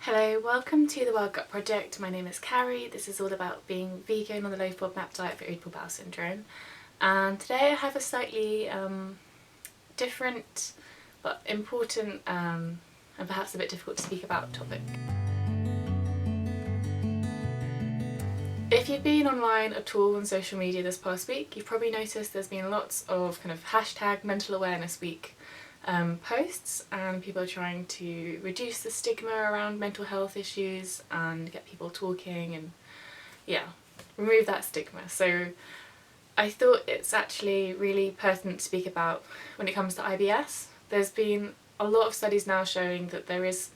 Hello, welcome to the Wild Gut Project. My name is Carrie. This is all about being vegan on the low FODMAP diet for irritable bowel syndrome. And today I have a slightly different but important and perhaps a bit difficult to speak about topic. If you've been online at all on social media this past week, you've probably noticed there's been lots of kind of hashtag mental awareness week posts, and people are trying to reduce the stigma around mental health issues and get people talking and remove that stigma. So I thought it's actually really pertinent to speak about when it comes to IBS. There's been a lot of studies now showing that there is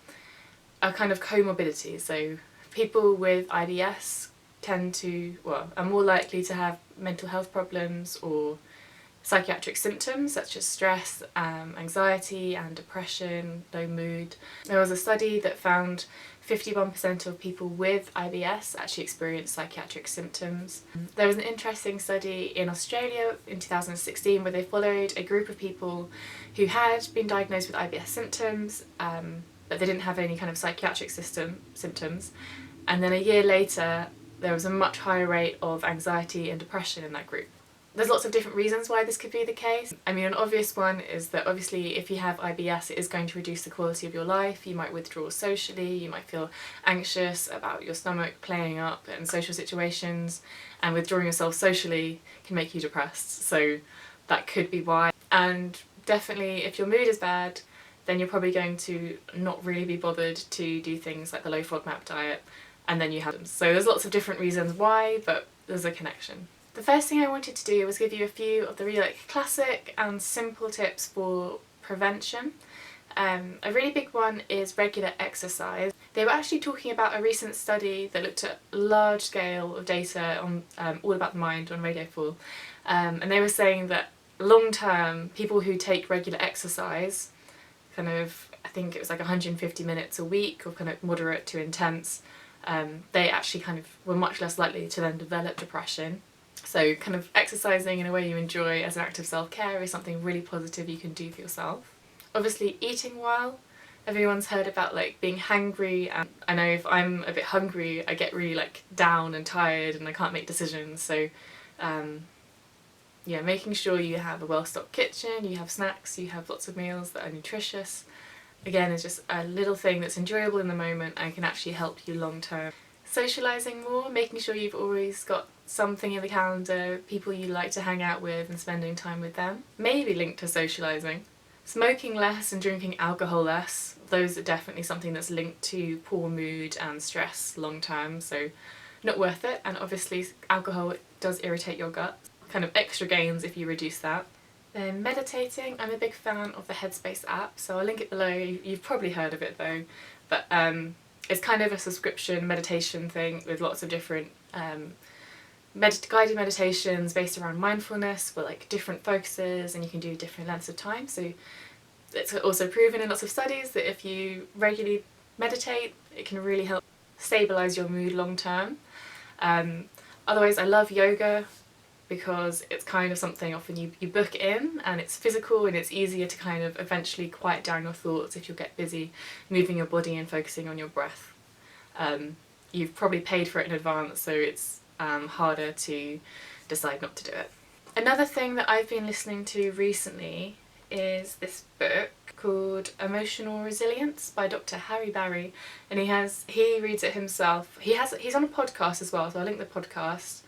a kind of comorbidity, so people with IBS are more likely to have mental health problems or psychiatric symptoms such as stress, anxiety and depression, low mood. There was a study that found 51% of people with IBS actually experienced psychiatric symptoms. There was an interesting study in Australia in 2016 where they followed a group of people who had been diagnosed with IBS symptoms but they didn't have any kind of psychiatric symptoms, and then a year later there was a much higher rate of anxiety and depression in that group. There's lots of different reasons why this could be the case. I mean, an obvious one is that obviously if you have IBS it is going to reduce the quality of your life. You might withdraw socially, you might feel anxious about your stomach playing up in social situations, and withdrawing yourself socially can make you depressed, so that could be why. And definitely if your mood is bad then you're probably going to not really be bothered to do things like the low FODMAP diet, and then you have them. So there's lots of different reasons why, but there's a connection. The first thing I wanted to do was give you a few of the really classic and simple tips for prevention. A really big one is regular exercise. They were actually talking about a recent study that looked at a large scale of data on All About the Mind on Radio 4, and they were saying that long term people who take regular exercise, kind of I think it was like 150 minutes a week or kind of moderate to intense, they actually kind of were much less likely to then develop depression. So kind of exercising in a way you enjoy as an act of self-care is something really positive you can do for yourself. Obviously eating well. Everyone's heard about like being hangry, and I know if I'm a bit hungry I get really like down and tired and I can't make decisions, so making sure you have a well-stocked kitchen, you have snacks, you have lots of meals that are nutritious, again is just a little thing that's enjoyable in the moment and can actually help you long term. Socializing more, making sure you've always got something in the calendar, people you like to hang out with and spending time with them. Maybe linked to socializing. Smoking less and drinking alcohol less, those are definitely something that's linked to poor mood and stress long term, so not worth it. And obviously alcohol does irritate your gut, kind of extra gains if you reduce that. Then meditating, I'm a big fan of the Headspace app, so I'll link it below. You've probably heard of it though, but it's kind of a subscription meditation thing with lots of different guided meditations based around mindfulness for like different focuses, and you can do different lengths of time. So it's also proven in lots of studies that if you regularly meditate it can really help stabilise your mood long term. Otherwise I love yoga because it's kind of something often you book in and it's physical and it's easier to kind of eventually quiet down your thoughts if you get busy moving your body and focusing on your breath. You've probably paid for it in advance, so it's harder to decide not to do it. Another thing that I've been listening to recently is this book called Emotional Resilience by Dr. Harry Barry, and he reads it himself. He's on a podcast as well, so I'll link the podcast.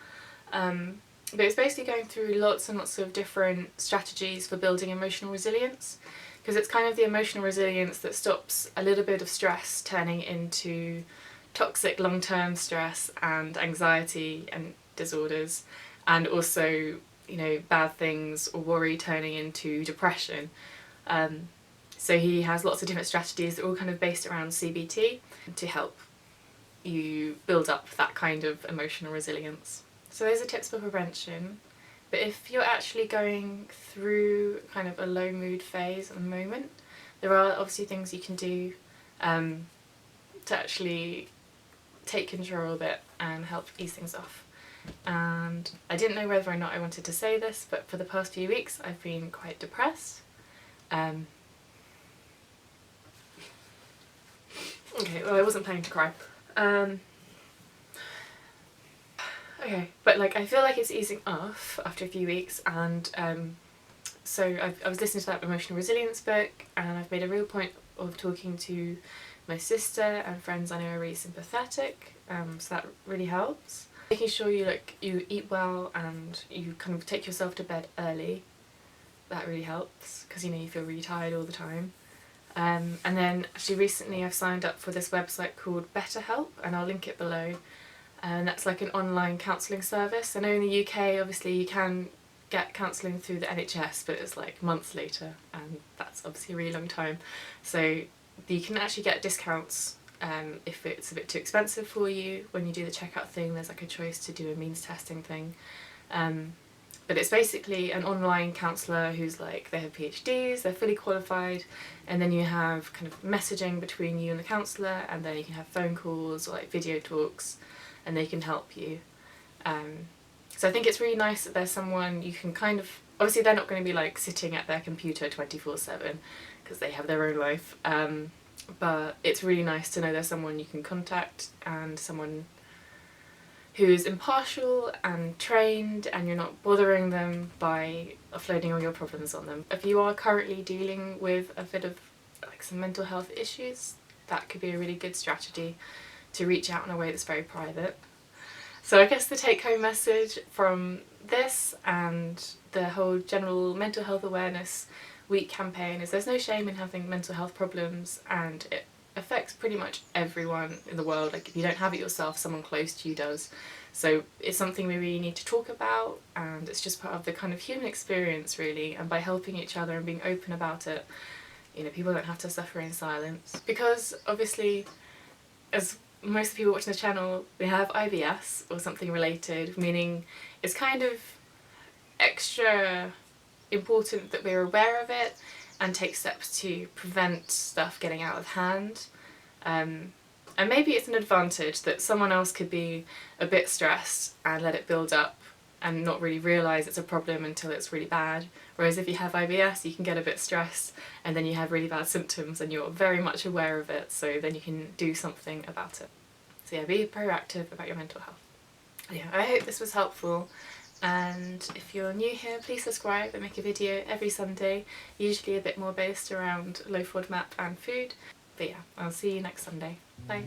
But it's basically going through lots and lots of different strategies for building emotional resilience, because it's kind of the emotional resilience that stops a little bit of stress turning into toxic long-term stress and anxiety and disorders, and also bad things or worry turning into depression. So he has lots of different strategies that are all kind of based around CBT to help you build up that kind of emotional resilience. So those are tips for prevention, but if you're actually going through kind of a low mood phase at the moment, there are obviously things you can do to actually take control of it and help ease things off. And I didn't know whether or not I wanted to say this, but for the past few weeks I've been quite depressed. Okay, well I wasn't planning to cry. Okay, but like I feel like it's easing off after a few weeks, and so I was listening to that emotional resilience book, and I've made a real point of talking to my sister and friends I know are really sympathetic, so that really helps. Making sure you eat well and you kind of take yourself to bed early, that really helps, because you feel really tired all the time. And then actually recently I've signed up for this website called BetterHelp, and I'll link it below, and that's like an online counselling service. I know in the UK obviously you can get counselling through the NHS, but it's like months later, and that's obviously a really long time. So you can actually get discounts if it's a bit too expensive for you. When you do the checkout thing, there's like a choice to do a means testing thing. But it's basically an online counsellor who's like, they have PhDs, they're fully qualified, and then you have kind of messaging between you and the counsellor, and then you can have phone calls or like video talks, and they can help you. So I think it's really nice that there's someone you can kind of, obviously they're not going to be like sitting at their computer 24/7 because they have their own life, but it's really nice to know there's someone you can contact, and someone who's impartial and trained, and you're not bothering them by offloading all your problems on them. If you are currently dealing with a bit of like some mental health issues, that could be a really good strategy to reach out in a way that's very private. So I guess the take-home message from this and the whole general mental health awareness week campaign is there's no shame in having mental health problems, and it affects pretty much everyone in the world. Like if you don't have it yourself, someone close to you does. So it's something we really need to talk about, and it's just part of the kind of human experience really, and by helping each other and being open about it, people don't have to suffer in silence. Because obviously, as most of the people watching the channel, we have IBS or something related, meaning it's kind of extra important that we're aware of it and take steps to prevent stuff getting out of hand. And maybe it's an advantage that someone else could be a bit stressed and let it build up and not really realise it's a problem until it's really bad. Whereas if you have IBS, you can get a bit stressed and then you have really bad symptoms and you're very much aware of it, so then you can do something about it. So yeah, be proactive about your mental health. Yeah, I hope this was helpful. And if you're new here, please subscribe. I make a video every Sunday, usually a bit more based around low FODMAP and food. But yeah, I'll see you next Sunday. Bye.